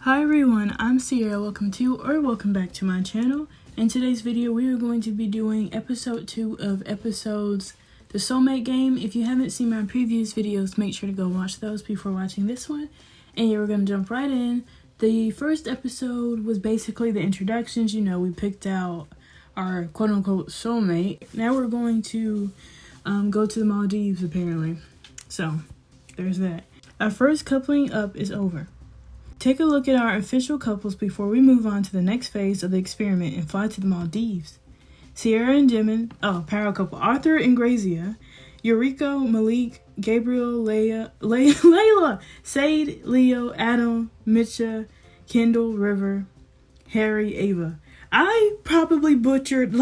Hi everyone, I'm Sierra. Welcome back to my channel. In today's video, we are going to be doing episode 2 of episodes The Soulmate Game. If you haven't seen my previous videos, make sure to go watch those before watching this one. And we're going to jump right in. The first episode was basically the introductions. You know, we picked out our quote-unquote soulmate. Now we're going to go to the Maldives, apparently. So, there's that. Our first coupling up is over. Take a look at our official couples before we move on to the next phase of the experiment and fly to the Maldives. Sierra and Jimin, power couple Arthur and Grazia, Yuriko, Malik, Gabriel, Layla, Sade, Leo, Adam, Misha, Kendall, River, Harry, Ava. I probably butchered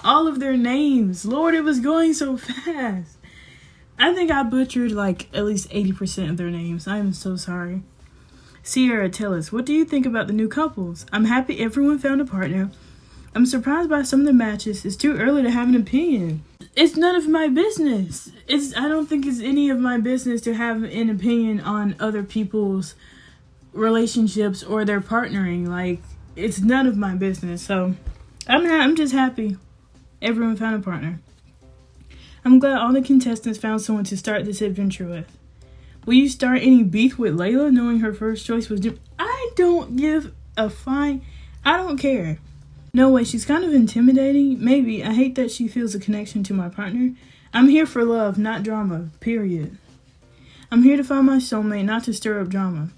all of their names. Lord, it was going so fast. I think I butchered at least 80% of their names. I am so sorry. Sierra, tell us, what do you think about the new couples? I'm happy everyone found a partner. I'm surprised by some of the matches. It's too early to have an opinion. It's none of my business. I don't think it's any of my business to have an opinion on other people's relationships or their partnering. It's none of my business. So I'm just happy everyone found a partner. I'm glad all the contestants found someone to start this adventure with. Will you start any beef with Layla knowing her first choice was Jim? I don't give a flying. I don't care. No way, she's kind of intimidating. Maybe. I hate that she feels a connection to my partner. I'm here for love, not drama. Period. I'm here to find my soulmate, not to stir up drama.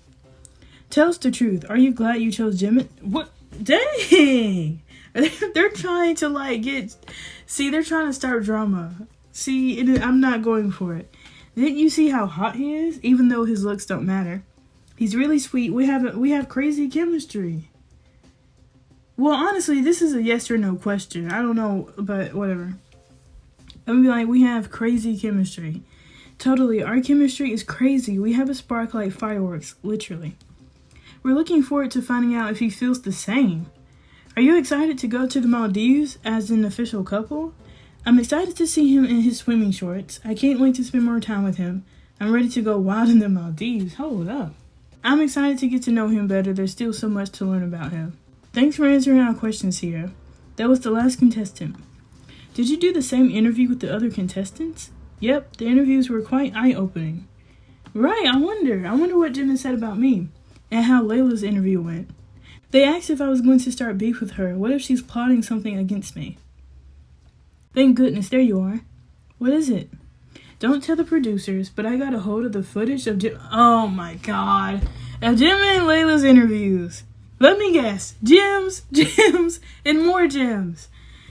Tell us the truth. Are you glad you chose Jim? What? Dang! They're trying to they're trying to start drama. See, I'm not going for it. Didn't you see how hot he is? Even though his looks don't matter. He's really sweet. We have crazy chemistry. Well, honestly, this is a yes or no question. I don't know, but whatever. I'm gonna be like, we have crazy chemistry. Totally, our chemistry is crazy. We have a spark like fireworks, literally. We're looking forward to finding out if he feels the same. Are you excited to go to the Maldives as an official couple? I'm excited to see him in his swimming shorts. I can't wait to spend more time with him. I'm ready to go wild in the Maldives. Hold up. I'm excited to get to know him better. There's still so much to learn about him. Thanks for answering our questions here. That was the last contestant. Did you do the same interview with the other contestants? Yep, the interviews were quite eye-opening. Right, I wonder what Jimin said about me and how Layla's interview went. They asked if I was going to start beef with her. What if she's plotting something against me? Thank goodness, there you are. What is it? Don't tell the producers, but I got a hold of the footage of oh my god. Of Jim and Layla's interviews. Let me guess. Gems, and more gems.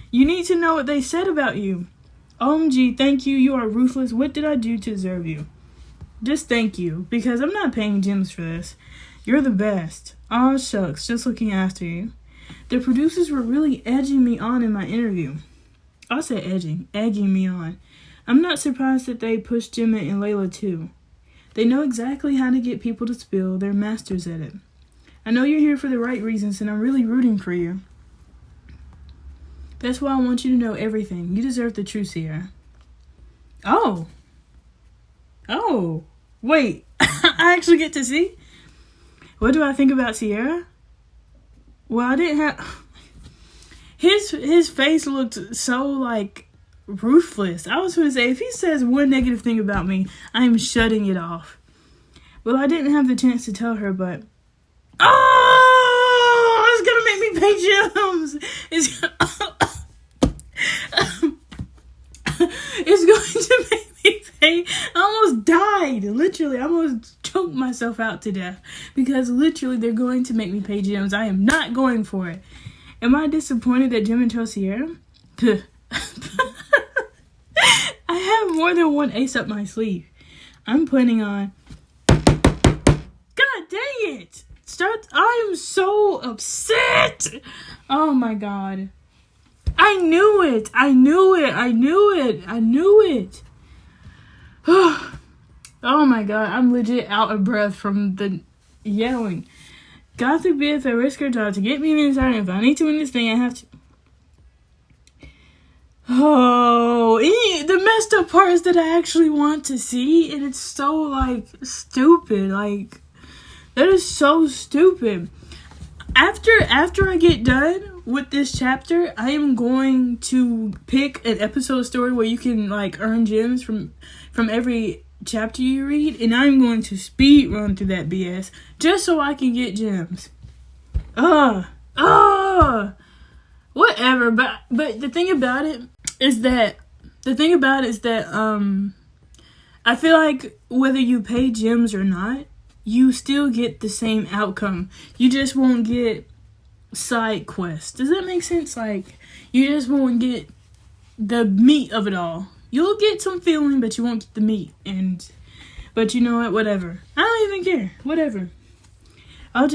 You need to know what they said about you. OMG, thank you. You are ruthless. What did I do to deserve you? Just thank you, because I'm not paying gems for this. You're the best. Aw, shucks, just looking after you. The producers were really edging me on in my interview. I'll say egging me on. I'm not surprised that they pushed Jim and Layla too. They know exactly how to get people to spill. They're masters at it. I know you're here for the right reasons, and I'm really rooting for you. That's why I want you to know everything. You deserve the truth, Sierra. Oh, wait. I actually get to see? What do I think about Sierra? Well, I didn't have... His face looked so, ruthless. I was going to say, if he says one negative thing about me, I am shutting it off. Well, I didn't have the chance to tell her, but... Oh! It's going to make me pay gems! It's going to make me pay... I almost died. Literally, I almost choked myself out to death. Because literally, they're going to make me pay gems. I am not going for it. Am I disappointed that Jim and chose Sierra? I have more than one ace up my sleeve. I'm planning on... God dang it! I am so upset! Oh my god. I knew it! Oh my god, I'm legit out of breath from the yelling. God forbid if I risk her job to get me inside, if I need to win this thing, I have to... Oh, the messed up part is that I actually want to see, and it's so, stupid, That is so stupid. After I get done with this chapter, I am going to pick an episode story where you can like earn gems from every chapter you read, and I'm going to speed run through that BS just so I can get gems. Whatever. But the thing about it is that I feel like whether you pay gems or not, you still get the same outcome. You just won't get side quests. Does that make sense? Like, you just won't get the meat of it all. You'll get some feeling, but you won't get the meat. But you know what? Whatever. I don't even care. Whatever. I'll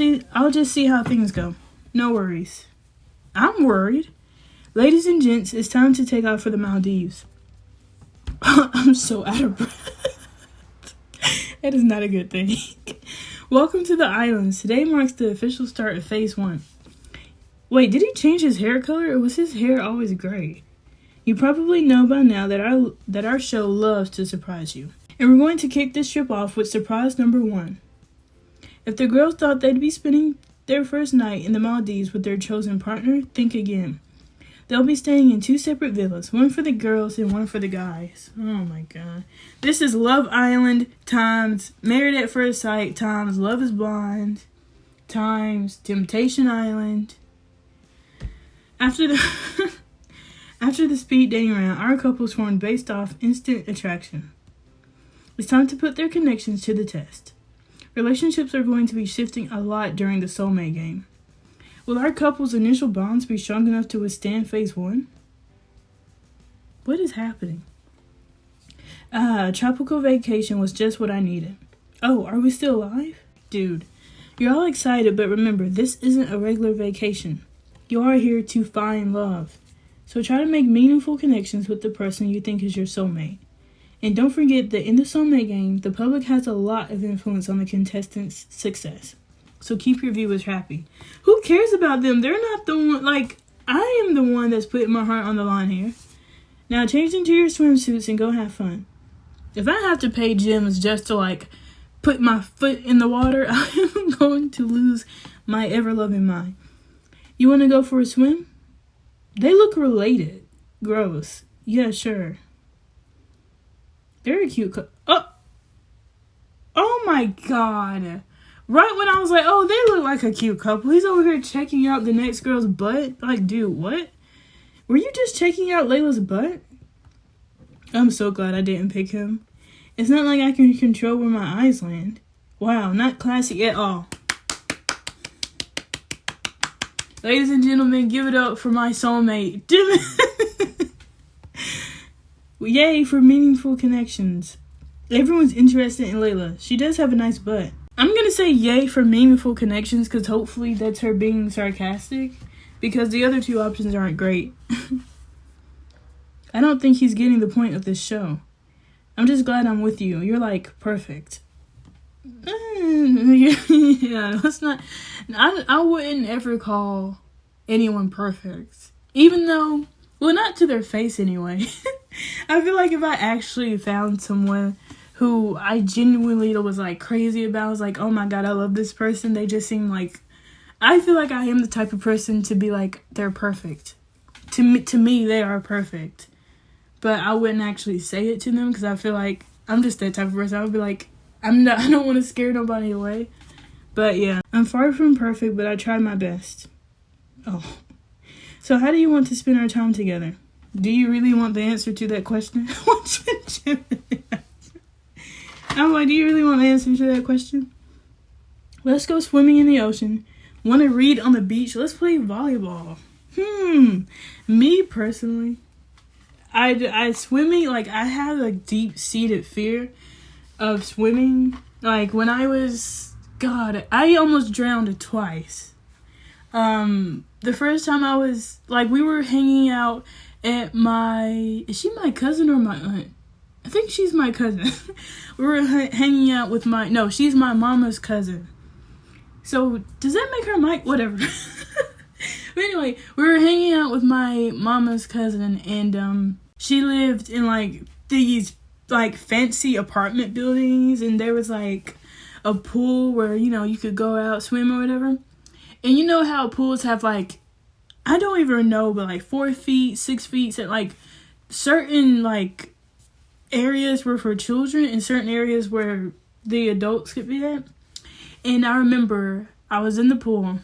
just see how things go. No worries. I'm worried. Ladies and gents, it's time to take off for the Maldives. I'm so out of breath. That is not a good thing. Welcome to the islands. Today marks the official start of phase 1. Wait, did he change his hair color, or was his hair always gray? You probably know by now that our show loves to surprise you. And we're going to kick this trip off with surprise number 1. If the girls thought they'd be spending their first night in the Maldives with their chosen partner, think again. They'll be staying in 2 separate villas, one for the girls and one for the guys. Oh my god. This is Love Island times Married at First Sight times Love is Blind times Temptation Island. After the speed dating round, our couples formed based off instant attraction. It's time to put their connections to the test. Relationships are going to be shifting a lot during the Soulmate Game. Will our couple's initial bonds be strong enough to withstand phase 1? What is happening? Tropical vacation was just what I needed. Oh, are we still alive? Dude, you're all excited, but remember, this isn't a regular vacation. You are here to find love. So try to make meaningful connections with the person you think is your soulmate. And don't forget that in the Soulmate Game, the public has a lot of influence on the contestants' success. So keep your viewers happy. Who cares about them? They're not the one. Like, I am the one that's putting my heart on the line here. Now change into your swimsuits and go have fun. If I have to pay gems just to like put my foot in the water, I am going to lose my ever-loving mind. You want to go for a swim? They look related. Gross. Yeah, sure. They're a cute Oh my god. Right when I was like, oh, they look like a cute couple, he's over here checking out the next girl's butt. Like, dude, what? Were you just checking out Layla's butt? I'm so glad I didn't pick him. It's not like I can control where my eyes land. Wow, not classy at all. Ladies and gentlemen, give it up for my soulmate. Yay for meaningful connections. Everyone's interested in Layla. She does have a nice butt. I'm going to say yay for meaningful connections because hopefully that's her being sarcastic, because the other 2 options aren't great. I don't think he's getting the point of this show. I'm just glad I'm with you. You're like perfect. Yeah, let's not. I wouldn't ever call anyone perfect. Even though, well, not to their face anyway. I feel like if I actually found someone who I genuinely was like crazy about, I was like, oh my god, I love this person. They just seem like, I feel like I am the type of person to be like, they're perfect. To me, they are perfect. But I wouldn't actually say it to them because I feel like I'm just that type of person. I would be like, I don't want to scare nobody away. But yeah, I'm far from perfect, but I tried my best. Oh. So how do you want to spend our time together? Do you really want the answer to that question? I'm like, do you really want the answer to that question? Let's go swimming in the ocean. Want to read on the beach? Let's play volleyball. Me personally, I swimming, like, I have a deep-seated fear of swimming. Like, when I was, God, I almost drowned twice. The first time I was, like, we were hanging out at is she my cousin or my aunt? I think she's my cousin. We were hanging out with she's my mama's cousin. So, does that make her my, whatever. But anyway, we were hanging out with my mama's cousin, and she lived in like these like fancy apartment buildings, and there was like a pool where, you know, you could go out, swim or whatever. And you know how pools have, like, I don't even know, but, like, 4 feet, 6 feet, and, like, certain, like, areas were for children and certain areas where the adults could be at. And I remember I was in the pool.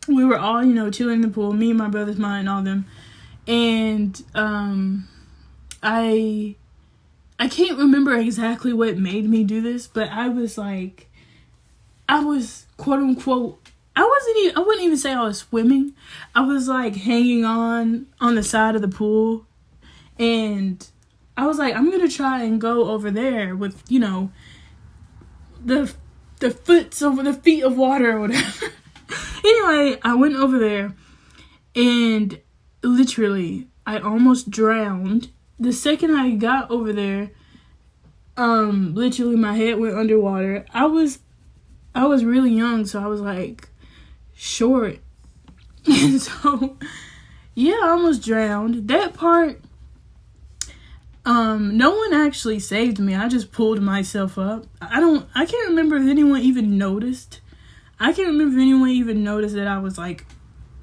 We were all, you know, chilling in the pool. Me, my brothers, mine, and all them. And I can't remember exactly what made me do this, but I was quote unquote, I wouldn't even say I was swimming. I was like hanging on the side of the pool, and I was like, I'm gonna try and go over there with, you know, the feet of water or whatever. Anyway, I went over there, and literally, I almost drowned. The second I got over there, literally my head went underwater. I was really young, so I was like short. And so, yeah, I almost drowned. That part, no one actually saved me. I just pulled myself up. I can't remember if anyone even noticed. I can't remember if anyone even noticed that I was like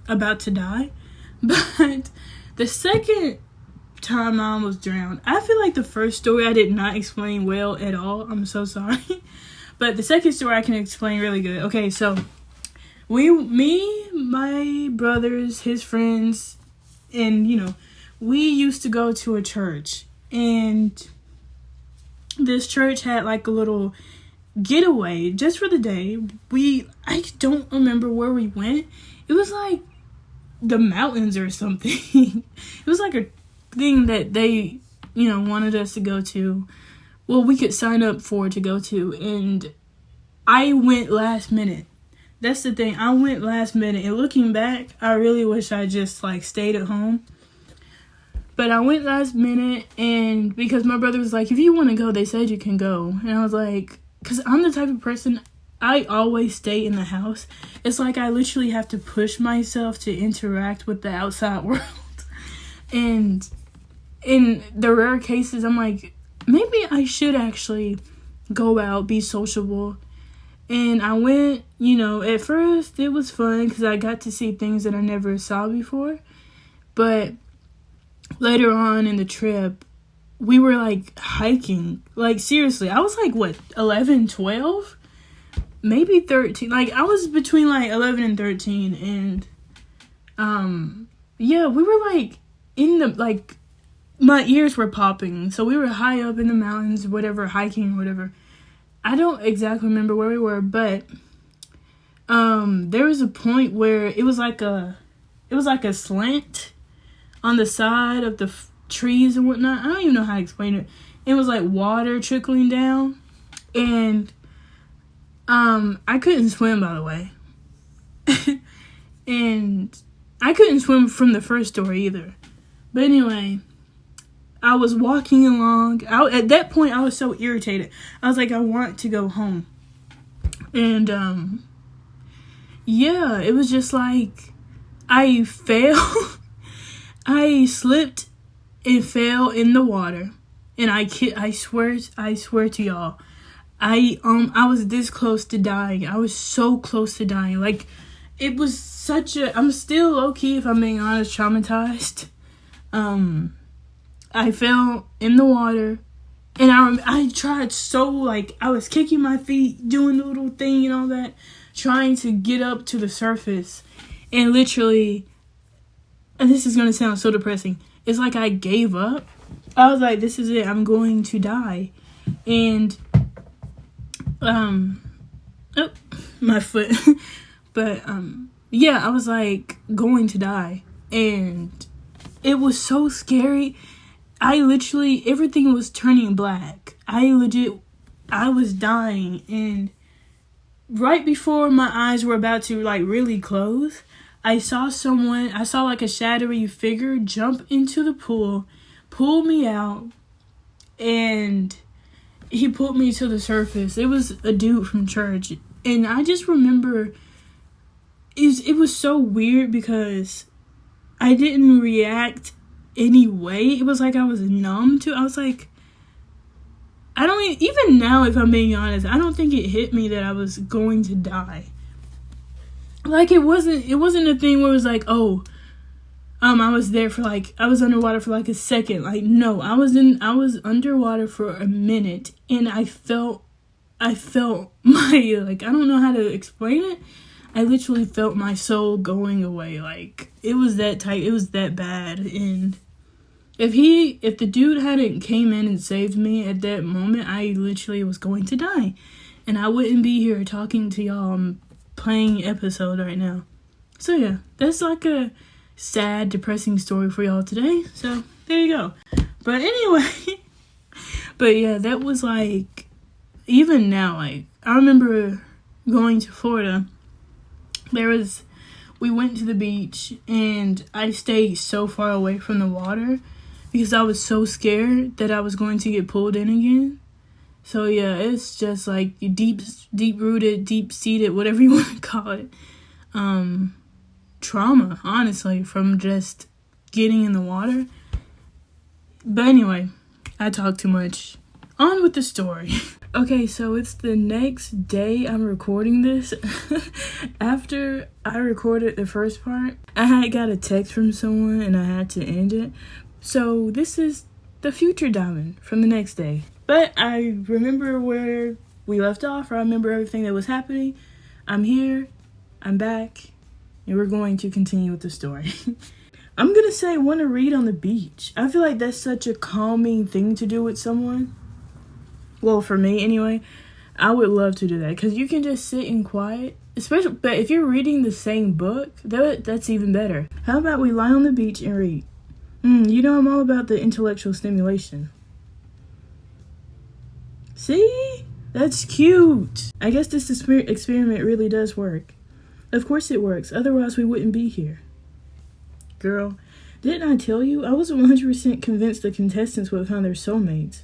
about to die. But the second time I almost drowned, I feel like the first story I did not explain well at all. I'm so sorry. But the second story I can explain really good. Okay, so me, my brothers, his friends, and, you know, we used to go to a church. And this church had like a little getaway just for the day. I don't remember where we went. It was like the mountains or something. It was like a thing that they, you know, wanted us to go to. Well, we could sign up for to go to, and I went last minute. That's the thing. I went last minute, and looking back, I really wish I just like stayed at home. But I went last minute, and because my brother was like, if you want to go, they said you can go. And I was like, because I'm the type of person, I always stay in the house. It's like I literally have to push myself to interact with the outside world. And in the rare cases, I'm like, maybe I should actually go out, be sociable. And I went, you know, at first it was fun because I got to see things that I never saw before. But later on in the trip, we were like hiking. Like, seriously, I was like, what, 11, 12? Maybe 13. Like, I was between like 11 and 13. And yeah, we were like in the, like, my ears were popping. So we were high up in the mountains, whatever, hiking or whatever. I don't exactly remember where we were, but there was a point where it was like a slant on the side of the trees and whatnot. I don't even know how to explain it. It was like water trickling down, and I couldn't swim, by the way. And I couldn't swim from the first story either. But anyway, I was walking along. At that point, I was so irritated. I was like, I want to go home. And yeah, it was just like I fell. I slipped and fell in the water, and I swear to y'all, I was this close to dying. I was so close to dying. Like, it was such a. I'm still low key, if I'm being honest, traumatized. I fell in the water, and I tried so, like, I was kicking my feet, doing the little thing and all that, trying to get up to the surface, and literally. And this is going to sound so depressing. It's like I gave up. I was like, this is it. I'm going to die. And, oh, my foot. But, yeah, I was like going to die. And it was so scary. Everything was turning black. I was dying. And right before my eyes were about to like really close, I saw like a shadowy figure jump into the pool, pull me out, and he pulled me to the surface. It was a dude from church. And I just remember it was so weird because I didn't react anyway. It was like I was numb to. I was like, I don't even now, if I'm being honest, I don't think it hit me that I was going to die. Like, it wasn't a thing where it was like, oh, I was there for like, I was underwater for like a second. Like, no, I was underwater for a minute, and I felt my, like, I don't know how to explain it. I literally felt my soul going away. Like, it was that tight, it was that bad. And if the dude hadn't came in and saved me at that moment, I literally was going to die. And I wouldn't be here talking to y'all, playing episode right now. So yeah, that's like a sad, depressing story for y'all today. So there you go. But anyway, but yeah, that was like, even now, like, I remember going to Florida. We went to the beach, and I stayed so far away from the water because I was so scared that I was going to get pulled in again. So yeah, it's just like deep-rooted, deep-seated, whatever you want to call it, trauma, honestly, from just getting in the water. But anyway, I talk too much. On with the story. Okay, so it's the next day I'm recording this. After I recorded the first part, I had got a text from someone and I had to end it. So this is the future Diamond from the next day. But I remember where we left off. I remember everything that was happening. I'm here. I'm back. And we're going to continue with the story. I'm going to say I want to read on the beach. I feel like that's such a calming thing to do with someone. Well, for me anyway, I would love to do that because you can just sit in quiet. Especially, but if you're reading the same book, that's even better. How about we lie on the beach and read? You know I'm all about the intellectual stimulation. See? That's cute. I guess this experiment really does work. Of course it works, otherwise we wouldn't be here. Girl, didn't I tell you? I wasn't 100% convinced the contestants would have found their soulmates.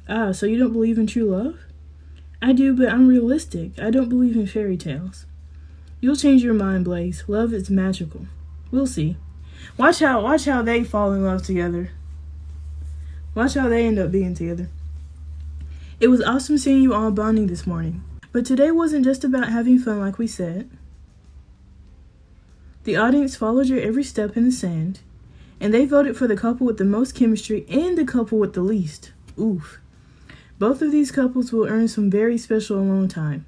Ah, so you don't believe in true love? I do, but I'm realistic. I don't believe in fairy tales. You'll change your mind, Blaze. Love is magical. We'll see. Watch how they fall in love together. Watch how they end up being together. It was awesome seeing you all bonding this morning. But today wasn't just about having fun like we said. The audience followed your every step in the sand, and they voted for the couple with the most chemistry and the couple with the least. Oof. Both of these couples will earn some very special alone time.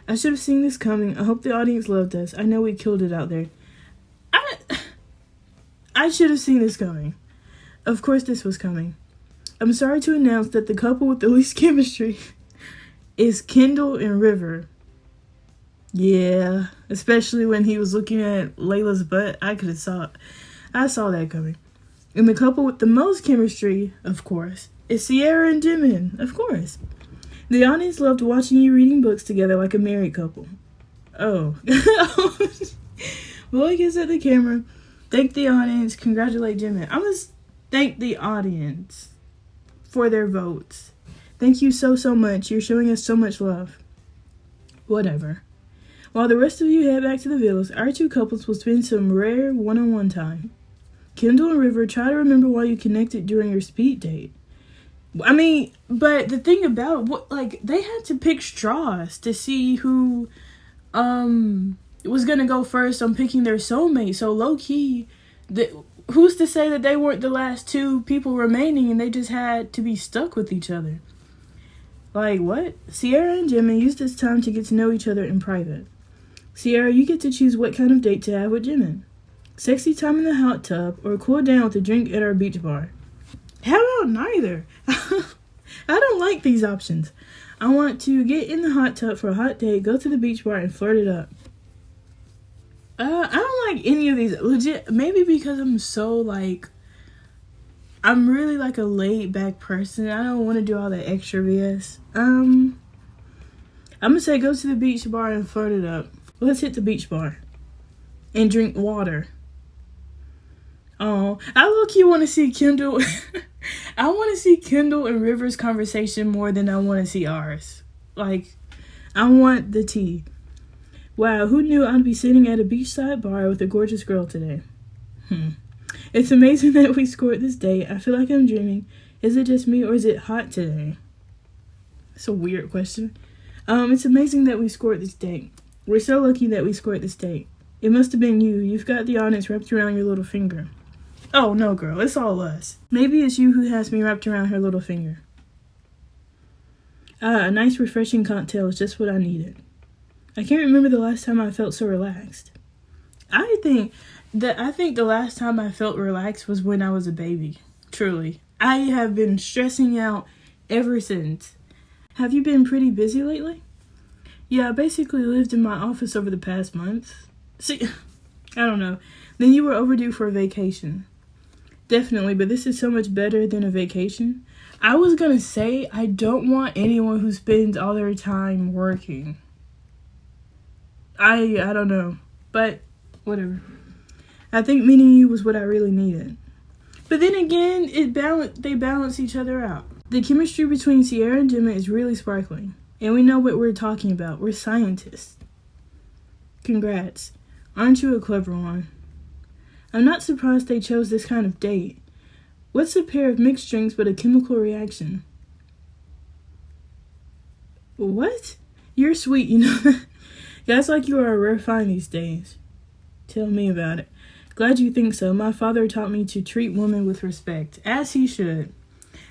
I should have seen this coming. I hope the audience loved us. I know we killed it out there. I should have seen this coming. Of course this was coming. I'm sorry to announce that the couple with the least chemistry is Kendall and River. Yeah, especially when he was looking at Layla's butt. I saw that coming. And the couple with the most chemistry, of course, is Sierra and Jimin, of course. The audience loved watching you reading books together like a married couple. Oh. Boy gets at the camera. Thank the audience. Congratulate Jimin. I must thank the audience for their votes. Thank you so much. You're showing us so much love. Whatever. While the rest of you head back to the villas, our two couples will spend some rare one-on-one time. Kendall and River, try to remember why you connected during your speed date. I mean, but the thing about they had to pick straws to see who was gonna go first on picking their soulmate. So low key, who's to say that they weren't the last two people remaining and they just had to be stuck with each other? Like what? Sierra and Jimin used this time to get to know each other in private. Sierra, you get to choose what kind of date to have with Jimin. Sexy time in the hot tub or cool down with a drink at our beach bar. How about neither? I don't like these options. I want to get in the hot tub for a hot day, go to the beach bar, and flirt it up. I don't like any of these. Legit, maybe because I'm really like a laid back person. I don't want to do all that extra BS. I'm gonna say go to the beach bar and flirt it up. Let's hit the beach bar and drink water. Oh, I low-key want to see Kendall. I want to see Kendall and River's conversation more than I want to see ours. Like, I want the tea. Wow, who knew I'd be sitting at a beachside bar with a gorgeous girl today? It's amazing that we scored this date. I feel like I'm dreaming. Is it just me or is it hot today? It's a weird question. It's amazing that we scored this date. We're so lucky that we scored this date. It must have been you. You've got the onyx wrapped around your little finger. Oh, no, girl. It's all us. Maybe it's you who has me wrapped around her little finger. Ah, a nice refreshing cocktail is just what I needed. I can't remember the last time I felt so relaxed. I think the last time I felt relaxed was when I was a baby. Truly. I have been stressing out ever since. Have you been pretty busy lately? Yeah, I basically lived in my office over the past month. See, I don't know. Then you were overdue for a vacation. Definitely, but this is so much better than a vacation. I was gonna say, I don't want anyone who spends all their time working. I don't know, but whatever. I think meeting you was what I really needed. But then again, they balance each other out. The chemistry between Sierra and Gemma is really sparkling, and we know what we're talking about. We're scientists. Congrats. Aren't you a clever one? I'm not surprised they chose this kind of date. What's a pair of mixed drinks but a chemical reaction? What? You're sweet, you know. Guys like you are a rare find these days. Tell me about it. Glad you think so. My father taught me to treat women with respect, as he should.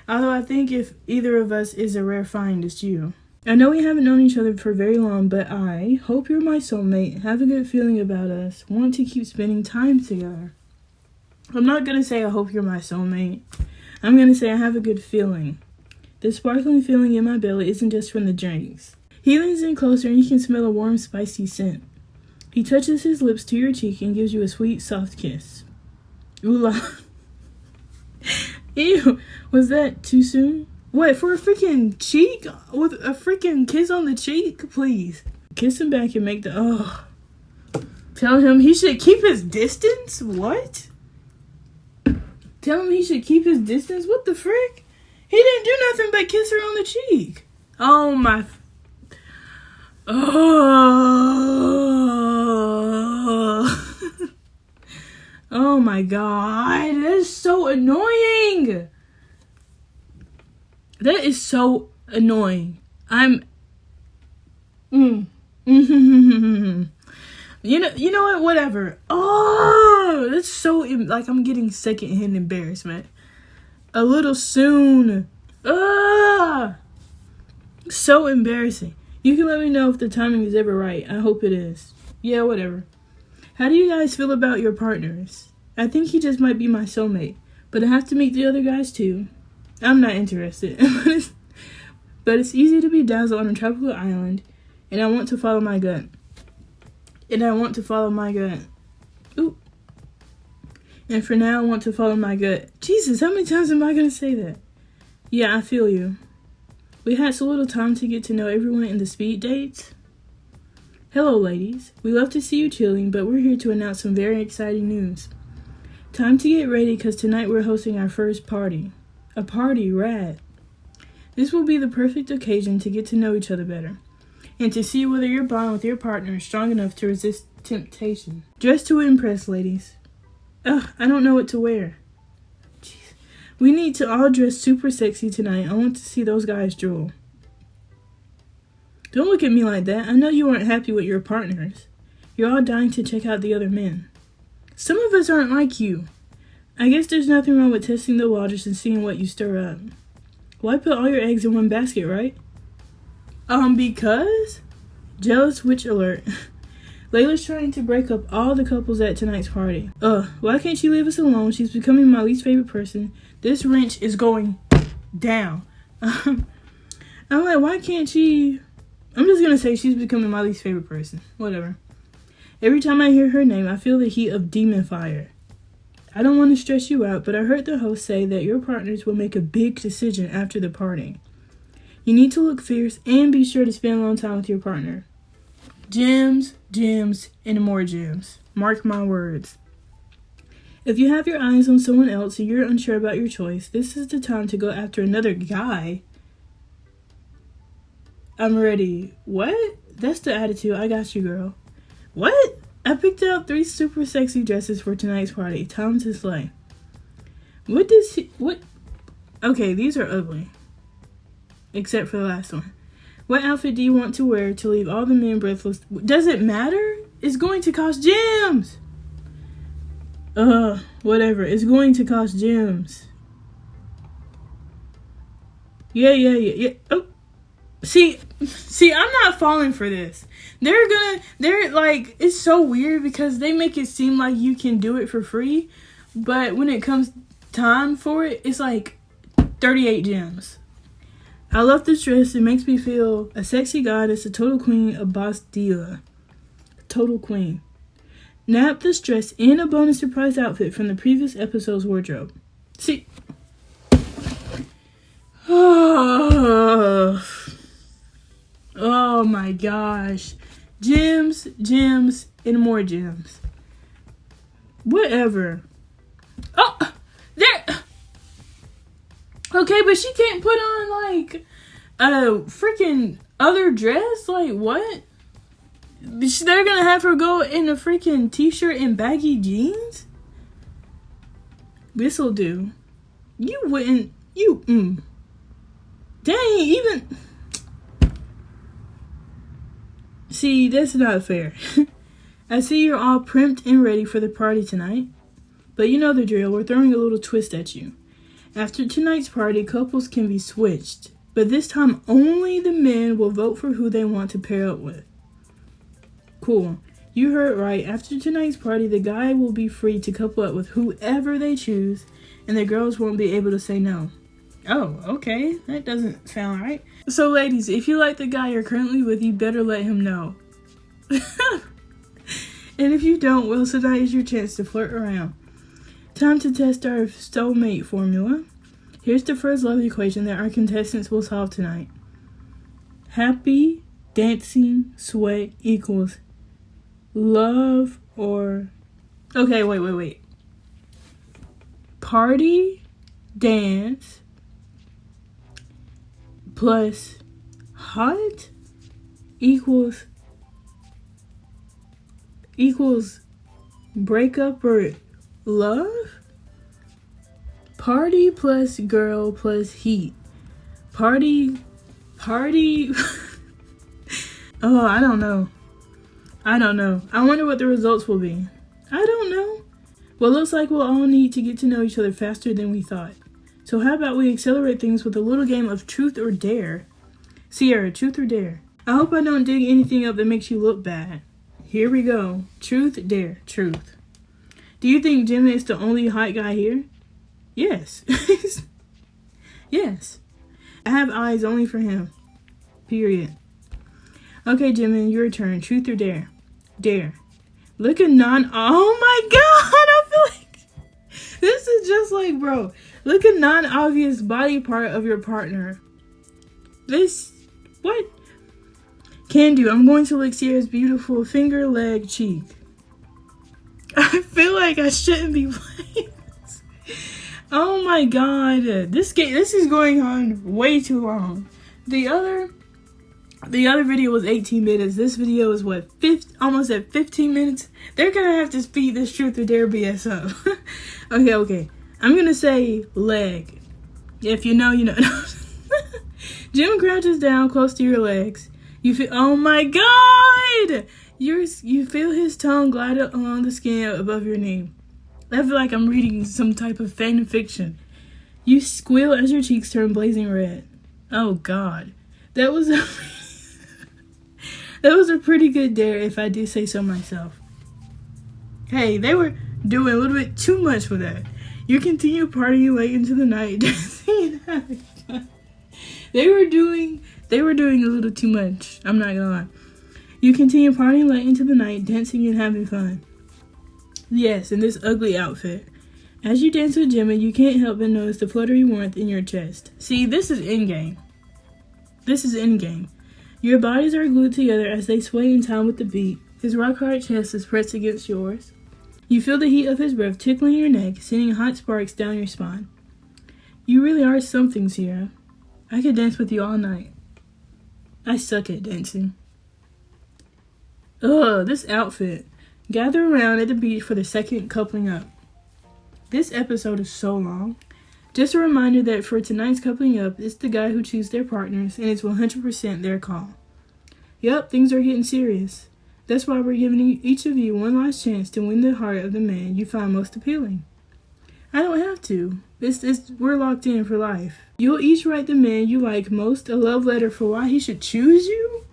Although I think if either of us is a rare find, it's you. I know we haven't known each other for very long, but I hope you're my soulmate. Have a good feeling about us. Want to keep spending time together. I'm not going to say I hope you're my soulmate. I'm going to say I have a good feeling. The sparkling feeling in my belly isn't just from the drinks. He leans in closer and you can smell a warm, spicy scent. He touches his lips to your cheek and gives you a sweet, soft kiss. Ooh la. Ew, was that too soon? What, for a freaking cheek? With a freaking kiss on the cheek? Please. Kiss him back and make the, oh. Tell him he should keep his distance? What? Tell him he should keep his distance? What the frick? He didn't do nothing but kiss her on the cheek. Oh my. Oh. Oh my god. That is so annoying. That is so annoying. You know what? Whatever. Oh, that's so, like, I'm getting secondhand embarrassment. A little soon. So embarrassing. You can let me know if the timing is ever right. I hope it is. Yeah, whatever. How do you guys feel about your partners? I think he just might be my soulmate, but I have to meet the other guys too. I'm not interested. But it's easy to be dazzled on a tropical island, and I want to follow my gut. Ooh. And for now, I want to follow my gut. Jesus, how many times am I going to say that? Yeah, I feel you. We had so little time to get to know everyone in the speed dates. Hello, ladies. We love to see you chilling, but we're here to announce some very exciting news. Time to get ready, because tonight we're hosting our first party. A party, rad. This will be the perfect occasion to get to know each other better, and to see whether your bond with your partner is strong enough to resist temptation. Dress to impress, ladies. Ugh, I don't know what to wear. Jeez. We need to all dress super sexy tonight. I want to see those guys drool. Don't look at me like that. I know you aren't happy with your partners. You're all dying to check out the other men. Some of us aren't like you. I guess there's nothing wrong with testing the waters and seeing what you stir up. Why put all your eggs in one basket, right? Because? Jealous witch alert. Layla's trying to break up all the couples at tonight's party. Why can't she leave us alone? She's becoming my least favorite person. This wrench is going down. I'm like, why can't she? I'm just gonna say she's becoming my least favorite person. Whatever. Every time I hear her name, I feel the heat of demon fire. I don't want to stress you out, but I heard the host say that your partners will make a big decision after the party. You need to look fierce and be sure to spend a long time with your partner. Gems, gems, and more gems. Mark my words. If you have your eyes on someone else and you're unsure about your choice, this is the time to go after another guy. I'm ready. What? That's the attitude. I got you, girl. What? I picked out 3 super sexy dresses for tonight's party. Time to slay. What? Okay, these are ugly. except for the last one. What outfit do you want to wear to leave all the men breathless? Does it matter? It's going to cost gems. Whatever. It's going to cost gems. Yeah. Oh. See, I'm not falling for this. They're like, it's so weird because they make it seem like you can do it for free. But when it comes time for it, it's like 38 gems. I love this dress. It makes me feel a sexy goddess, a total queen, a boss diva. Total queen. Nap this dress in a bonus surprise outfit from the previous episode's wardrobe. See. Oh my gosh. Gems, and more gems. Whatever. Oh, there. Okay, but she can't put on, like, a freaking other dress? Like, what? They're gonna have her go in a freaking t-shirt and baggy jeans? This'll do. You wouldn't. Dang, even. See, that's not fair. I see you're all primed and ready for the party tonight. But you know the drill. We're throwing a little twist at you. After tonight's party, couples can be switched. But this time, only the men will vote for who they want to pair up with. Cool. You heard right. After tonight's party, the guy will be free to couple up with whoever they choose, and the girls won't be able to say no. Oh, okay. That doesn't sound right. So, ladies, if you like the guy you're currently with, you better let him know. And if you don't, well, tonight is your chance to flirt around. Time to test our soulmate formula. Here's the first love equation that our contestants will solve tonight. Happy, dancing, sweat equals love or... Okay, wait. Party, dance, plus hot equals breakup or love? Party plus girl plus heat. Party. Oh, I don't know. I wonder what the results will be. I don't know. Well, looks like we'll all need to get to know each other faster than we thought. So how about we accelerate things with a little game of truth or dare? Sierra, truth or dare? I hope I don't dig anything up that makes you look bad. Here we go. Truth, dare, truth. Do you think Jimmy is the only hot guy here? Yes. Yes. I have eyes only for him. Period. Okay, Jimmy, your turn. Truth or dare? Dare. Look at oh my god, I feel like this is just like, bro. Look at non-obvious body part of your partner. What? Can do. I'm going to lick Sierra's beautiful finger, leg, cheek. I feel like I shouldn't be playing this. Oh my god. This is going on way too long. The other video was 18 minutes. This video is what, almost at 15 minutes? They're gonna have to speed this truth or dare BS up. Okay. I'm gonna say leg. If you know, you know. Jim crouches down close to your legs. You feel, oh my god! You feel his tongue glide along the skin above your knee. I feel like I'm reading some type of fan fiction. You squeal as your cheeks turn blazing red. Oh god. That was a pretty good dare if I do say so myself. Hey, they were doing a little bit too much for that. You continue partying late into the night, dancing and having fun. They were doing a little too much. I'm not gonna lie. You continue partying late into the night, dancing and having fun. Yes, in this ugly outfit. As you dance with Jimmy, you can't help but notice the fluttery warmth in your chest. See, this is in-game. Your bodies are glued together as they sway in time with the beat. His rock-hard chest is pressed against yours. You feel the heat of his breath tickling your neck, sending hot sparks down your spine. You really are something, Sierra. I could dance with you all night. I suck at dancing. Ugh, this outfit. Gather around at the beach for the second coupling up. This episode is so long. Just a reminder that for tonight's coupling up, it's the guy who chooses their partners, and it's 100% their call. Yup, things are getting serious. That's why we're giving each of you one last chance to win the heart of the man you find most appealing. I don't have to. We're locked in for life. You'll each write the man you like most a love letter for why he should choose you?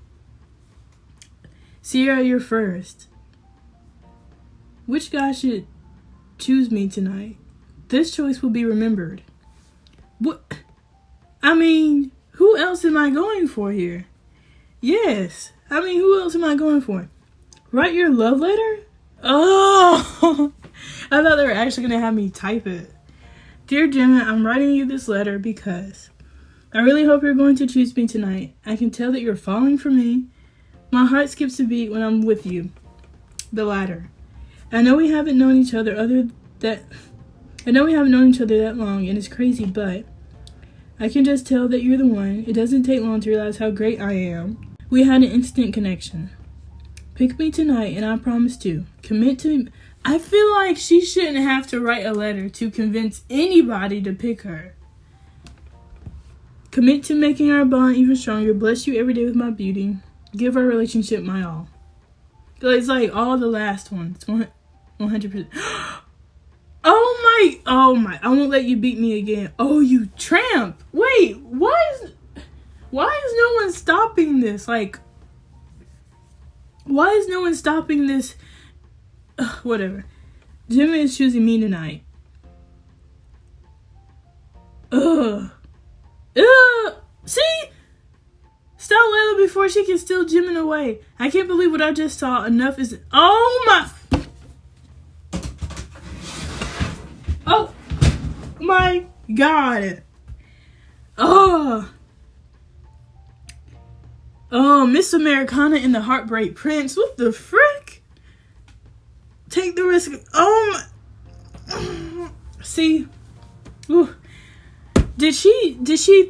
Sierra, you're first. Which guy should choose me tonight? This choice will be remembered. What? I mean, who else am I going for here? Yes. I mean, who else am I going for? Write your love letter? Oh! I thought they were actually going to have me type it. Dear Gemma, I'm writing you this letter because I really hope you're going to choose me tonight. I can tell that you're falling for me. My heart skips a beat when I'm with you. The latter. I know we haven't known each other that long, and it's crazy, but I can just tell that you're the one. It doesn't take long to realize how great I am. We had an instant connection. Pick me tonight, and I promise to commit to me. I feel like she shouldn't have to write a letter to convince anybody to pick her. Commit to making our bond even stronger. Bless you every day with my beauty. Give our relationship my all. It's like all the last ones. 100%. Oh my, I won't let you beat me again. Oh, you tramp. Wait, why is no one stopping this? Like, why is no one stopping this? Whatever. Jimmy is choosing me tonight. See? Stop Layla before she can steal Jimin away. I can't believe what I just saw. Enough is... Oh my God. Miss Americana and the Heartbreak Prince. What the frick? Take the risk. See? Ooh. Did she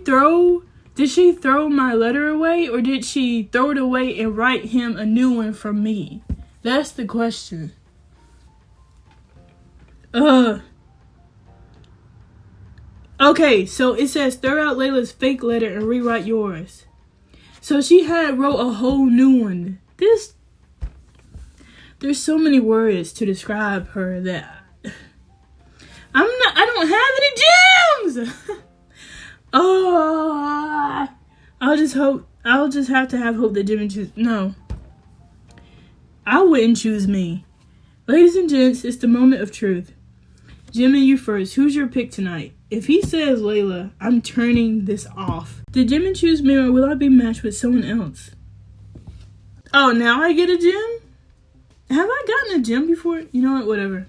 throw my letter away, or did she throw it away and write him a new one from me? That's the question. Okay, so it says throw out Layla's fake letter and rewrite yours. So she wrote a whole new one. There's so many words to describe her that I don't have any gems. I'll just have to have hope that Jimmy choose. No. I wouldn't choose me. Ladies and gents, it's the moment of truth. Jimmy, you first. Who's your pick tonight? If he says Layla, I'm turning this off. Did Jimmy choose me, or will I be matched with someone else? Oh, now I get a gem? Have I gotten a gem before? You know what? Whatever.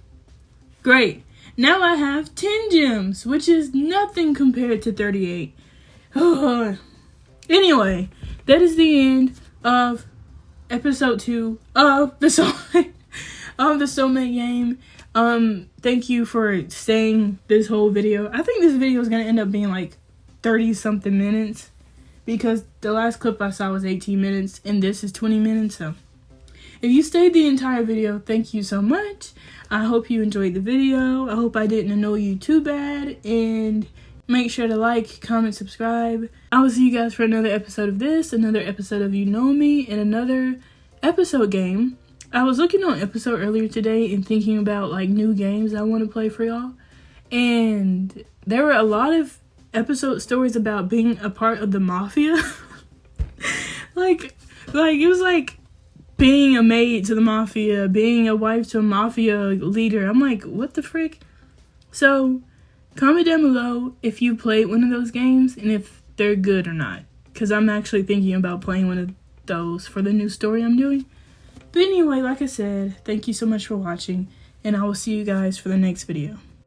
Great. Now I have 10 gems, which is nothing compared to 38. Anyway, that is the end of episode 2 of the Soulmate Game. Thank you for staying this whole video. I think this video is going to end up being like 30 something minutes, because the last clip I saw was 18 minutes and this is 20 minutes. So if you stayed the entire video, thank you so much. I hope you enjoyed the video. I hope I didn't annoy you too bad, and make sure to like, comment, subscribe. I will see you guys for another episode of this, another episode of You Know Me, and another episode game. I was looking on episode earlier today and thinking about like new games I want to play for y'all, and there were a lot of episode stories about being a part of the mafia. like it was like being a maid to the mafia, being a wife to a mafia leader. I'm like, what the frick? So comment down below if you played one of those games and if they're good or not, because I'm actually thinking about playing one of those for the new story I'm doing. But anyway, like I said, thank you so much for watching, and I will see you guys for the next video.